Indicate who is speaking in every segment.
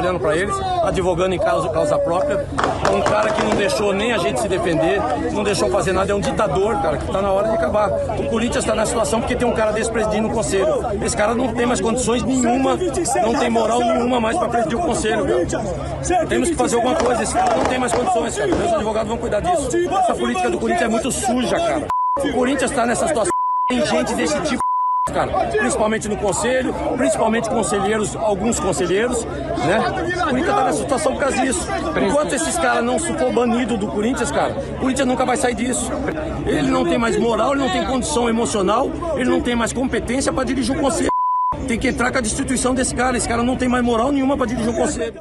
Speaker 1: olhando para eles, advogando em causa própria. É um cara que não deixou nem a gente se defender, não deixou fazer nada, é um ditador, cara, que está na hora de acabar. O Corinthians está na situação porque tem um cara desse presidindo o conselho. Esse cara não tem mais condições nenhuma, não tem moral nenhuma mais para presidir o conselho, cara. Temos que fazer alguma coisa, esse cara não tem mais condições, cara. Meus advogados vão cuidar disso. Essa política do Corinthians é muito suja, cara. O Corinthians está nessa situação, tem gente desse tipo, cara, principalmente no conselho, principalmente conselheiros, alguns conselheiros, né? O Corinthians tá nessa situação por causa disso. Enquanto esses caras não for banido do Corinthians, cara, o Corinthians nunca vai sair disso. Ele não tem mais moral, ele não tem condição emocional, ele não tem mais competência para dirigir o conselho. Tem que entrar com a destituição desse cara. Esse cara não tem mais moral nenhuma para dirigir o conselho.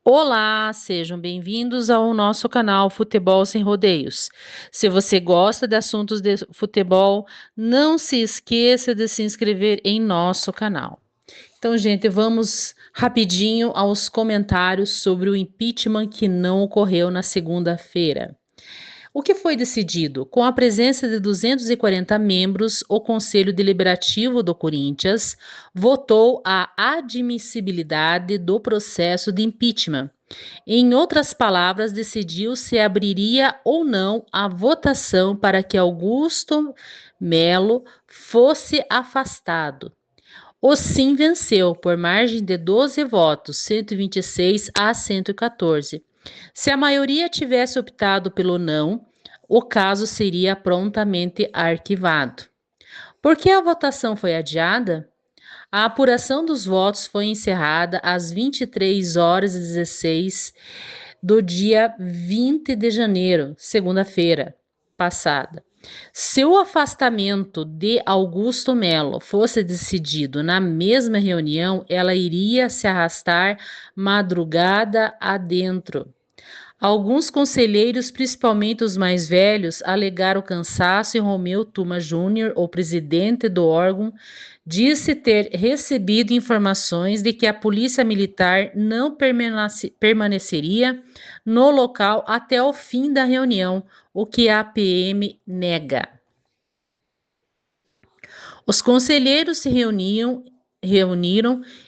Speaker 2: Olá, sejam bem-vindos ao nosso canal Futebol Sem Rodeios. Se você gosta de assuntos de futebol, não se esqueça de se inscrever em nosso canal. Então, gente, vamos rapidinho aos comentários sobre o impeachment que não ocorreu na segunda-feira. O que foi decidido? Com a presença de 240 membros, o Conselho Deliberativo do Corinthians votou a admissibilidade do processo de impeachment. Em outras palavras, decidiu se abriria ou não a votação para que Augusto Melo fosse afastado. O sim venceu por margem de 12 votos, 126 a 114. Se a maioria tivesse optado pelo não, o caso seria prontamente arquivado. Por que a votação foi adiada? A apuração dos votos foi encerrada às 23h16 do dia 20 de janeiro, segunda-feira passada. Se o afastamento de Augusto Melo fosse decidido na mesma reunião, ela iria se arrastar madrugada adentro. Alguns conselheiros, principalmente os mais velhos, alegaram cansaço e Romeu Tuma Júnior, o presidente do órgão, disse ter recebido informações de que a polícia militar não permaneceria no local até o fim da reunião, o que a PM nega. Os conselheiros se reuniram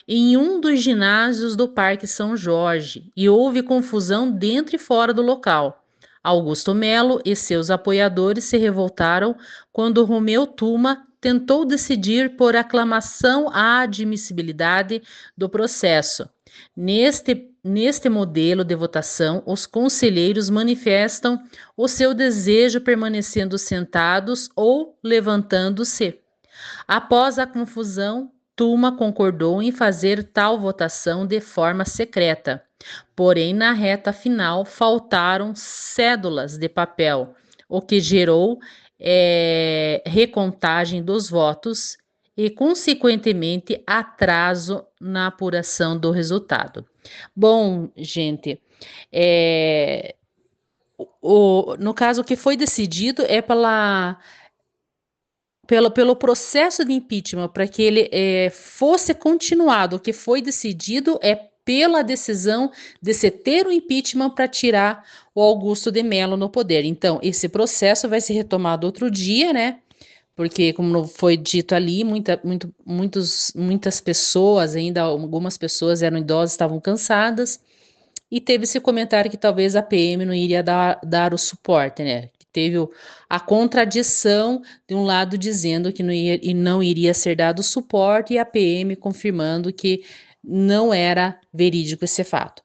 Speaker 2: em um dos ginásios do Parque São Jorge e houve confusão dentro e fora do local. Augusto Melo e seus apoiadores se revoltaram quando Romeu Tuma tentou decidir por aclamação a admissibilidade do processo. Neste modelo de votação, os conselheiros manifestam o seu desejo permanecendo sentados ou levantando-se. Após a confusão, Tuma concordou em fazer tal votação de forma secreta. Porém, na reta final, faltaram cédulas de papel, o que gerou recontagem dos votos e, consequentemente, atraso na apuração do resultado. Bom, gente, no caso, o que foi decidido é pelo processo de impeachment, para que ele fosse continuado. O que foi decidido é pela decisão de se ter o impeachment para tirar o Augusto de Melo no poder. Então, esse processo vai ser retomado outro dia, né? Porque, como foi dito ali, muitas pessoas, ainda algumas pessoas eram idosas, estavam cansadas, e teve esse comentário que talvez a PM não iria dar o suporte, né? Teve a contradição de um lado dizendo que não iria ser dado suporte e a PM confirmando que não era verídico esse fato.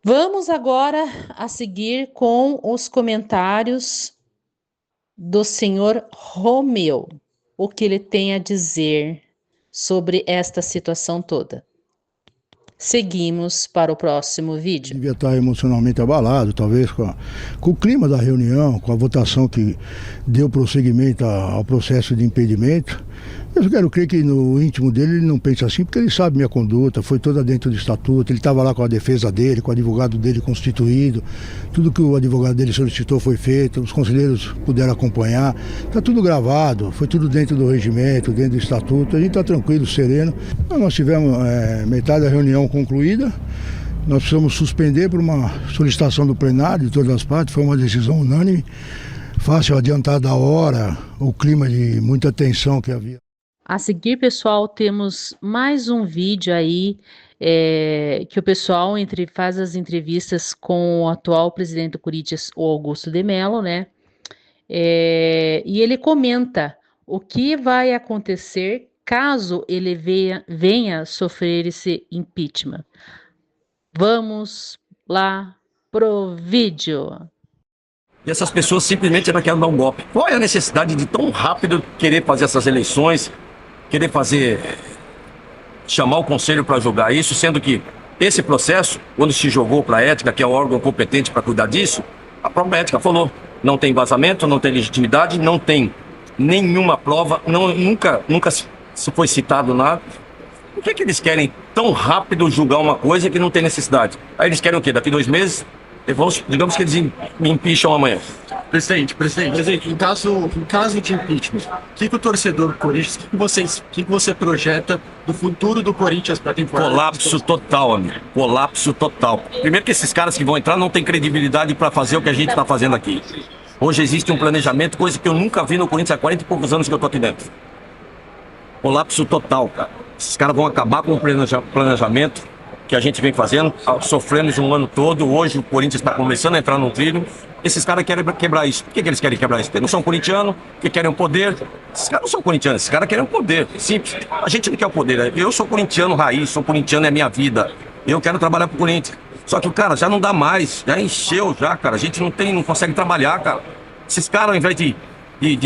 Speaker 2: Vamos agora a seguir com os comentários do senhor Romeu, o que ele tem a dizer sobre esta situação toda. Seguimos para o próximo vídeo.
Speaker 3: Devia estar emocionalmente abalado, talvez com o clima da reunião, com a votação que deu prosseguimento ao processo de impedimento. Eu quero crer que no íntimo dele ele não pensa assim, porque ele sabe minha conduta, foi toda dentro do estatuto, ele estava lá com a defesa dele, com o advogado dele constituído, tudo que o advogado dele solicitou foi feito, os conselheiros puderam acompanhar, está tudo gravado, foi tudo dentro do regimento, dentro do estatuto, a gente está tranquilo, sereno. Nós tivemos metade da reunião concluída, nós precisamos suspender por uma solicitação do plenário de todas as partes, foi uma decisão unânime, fácil adiantar da hora, o clima de muita tensão que havia.
Speaker 2: A seguir, pessoal, temos mais um vídeo aí que o pessoal faz as entrevistas com o atual presidente do Corinthians, o Augusto de Mello, né? E ele comenta o que vai acontecer caso ele venha sofrer esse impeachment. Vamos lá pro vídeo.
Speaker 1: E essas pessoas simplesmente não querem dar um golpe. Qual é a necessidade de tão rápido querer fazer essas eleições, querer chamar o conselho para julgar isso, sendo que esse processo, quando se jogou para a ética, que é o órgão competente para cuidar disso, a própria ética falou, não tem vazamento, não tem legitimidade, não tem nenhuma prova, nunca se foi citado nada. Por que eles querem tão rápido julgar uma coisa que não tem necessidade? Aí eles querem o quê? Daqui 2 meses? Digamos que eles me impeacham amanhã.
Speaker 4: Presidente, em caso de impeachment, o que o torcedor do Corinthians, o que você projeta do futuro do Corinthians para a temporada?
Speaker 1: Colapso total, amigo. Colapso total. Primeiro que esses caras que vão entrar não têm credibilidade para fazer o que a gente está fazendo aqui. Hoje existe um planejamento, coisa que eu nunca vi no Corinthians há 40 e poucos anos que eu tô aqui dentro. Colapso total, cara. Esses caras vão acabar com o planejamento que a gente vem fazendo, sofremos um ano todo. Hoje o Corinthians está começando a entrar no trilho. Esses caras querem quebrar isso. Por que eles querem quebrar isso? Porque não são corintianos, que querem o poder. Esses caras não são corintianos, esses caras querem o poder. Simples. A gente não quer o poder. Eu sou corintiano raiz, sou corintiano, é minha vida. Eu quero trabalhar pro Corinthians. Só que o cara já não dá mais, já encheu já, cara. A gente não consegue trabalhar, cara. Esses caras, ao invés de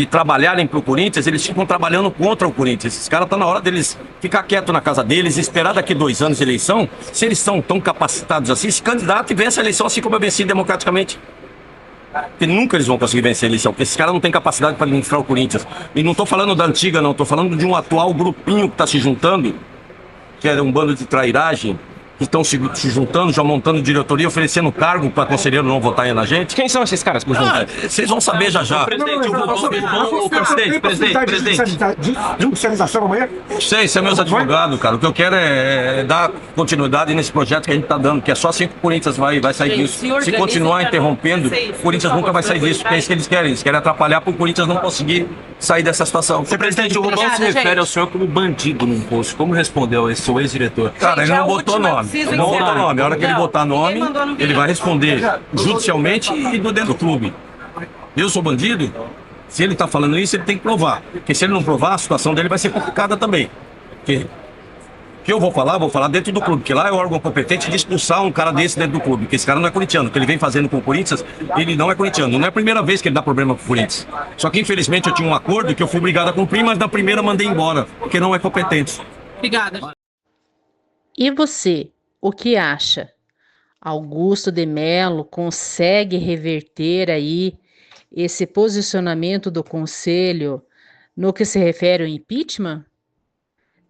Speaker 1: trabalharem pro Corinthians, eles ficam trabalhando contra o Corinthians. Esses caras estão na hora deles ficar quietos na casa deles, esperar daqui 2 anos de eleição. Se eles são tão capacitados assim, se candidato e vence a eleição assim como é vencido democraticamente. Porque nunca eles vão conseguir vencer a eleição, porque esses caras não têm capacidade para administrar o Corinthians. E não estou falando da antiga, não. Estou falando de um atual grupinho que está se juntando, que é um bando de trairagem, que estão se juntando, já montando diretoria, oferecendo cargo para conselheiro não votar na gente.
Speaker 5: Quem são esses caras?
Speaker 1: Vocês vão saber já.
Speaker 6: Presidente. Judicialização amanhã?
Speaker 1: Não sei, isso é meus advogados, cara. O que eu quero é dar continuidade nesse projeto que a gente está dando, que é só assim que o Corinthians vai sair disso. Se continuar interrompendo, o Corinthians nunca vai sair disso, porque é isso que eles querem. Eles querem atrapalhar para o Corinthians não conseguir sair dessa situação.
Speaker 5: Presidente, o Lobão se refere ao senhor como bandido num post. Como respondeu esse seu ex-diretor?
Speaker 1: Cara, ele não botou nome. Não botou nome. A hora que ele botar nome, ele vai responder judicialmente e do dentro do clube. Eu sou bandido? Se ele está falando isso, ele tem que provar. Porque se ele não provar, a situação dele vai ser complicada também. Porque o que eu vou falar dentro do clube. Porque lá é o órgão competente de expulsar um cara desse dentro do clube. Porque esse cara não é corintiano. O que ele vem fazendo com o Corinthians, ele não é corintiano. Não é a primeira vez que ele dá problema com o Corinthians. Só que infelizmente eu tinha um acordo que eu fui obrigado a cumprir, mas na primeira mandei embora. Porque não é competente.
Speaker 2: Obrigada. E você, o que acha? Augusto de Mello consegue reverter aí esse posicionamento do Conselho no que se refere ao impeachment?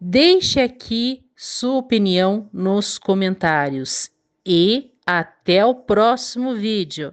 Speaker 2: Deixe aqui sua opinião nos comentários e até o próximo vídeo.